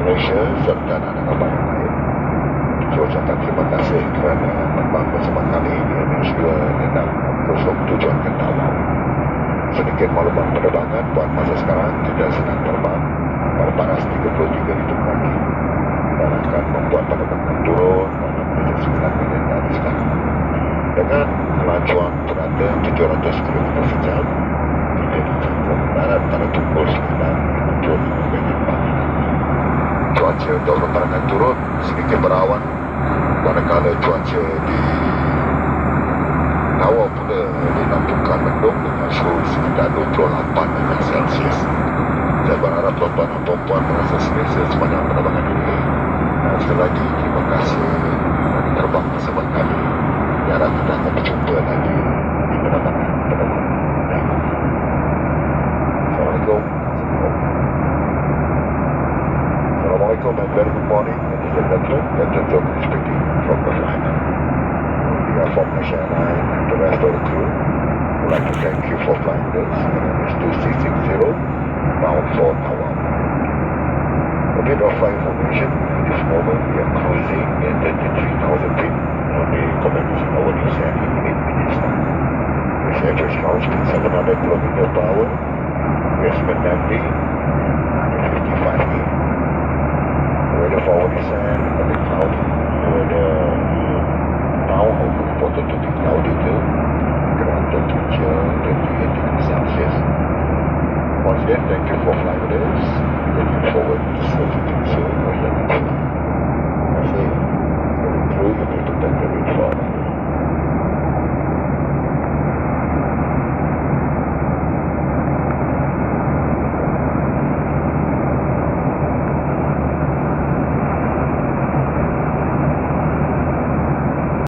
Malaysia serta anak-anak kapal yang lain. Saya ucapkan terima kasih kerana terbang bersama kami di MH260 tujuan ke Tawau. Sedikit maklumat penerbangan buat masa sekarang tidak sedang terbang pada panas 33 itu kaki dan akan membuat penerbangan turun pada masa 9 minit dari sekarang dengan kelajuan berada 700 km sejam hingga dijangkau darat pada pukul 9.55 minit pagi nanti. Cuaca untuk penerbangan turun sedikit berawan, manakala cuaca di Tawau pula dinampukan mendung dengan suhu sekitar 28 Celsius. Saya berharap tuan-tuan dan puan-puan merasa selesa sepanjang penerbangan ini. Dan sekali lagi, terima kasih kerana terbang bersama kami. Harap kita akan berjumpa lagi di penerbangan yang akan. Assalamualaikum. Assalamualaikum and very good morning, ladies and gentlemen. Captain Jokowi speaking from the liner. On behalf of Malaysia Airlines and the rest of the crew, I would like to thank you for flying with us. MS 2660 bound for Tawau. A bit of flight information. At this moment, we are cruising at 33,000 feet. Only commencing our descent in 8 minutes time. With average ground speed 700 km per hour. Investment landing 955 feet. Weather for our descent a bit cloudy. The weather now reported to be cloudy too. Ground temperature 28 degrees Celsius. Once again, thank you for flying with us. Looking forward to serving you.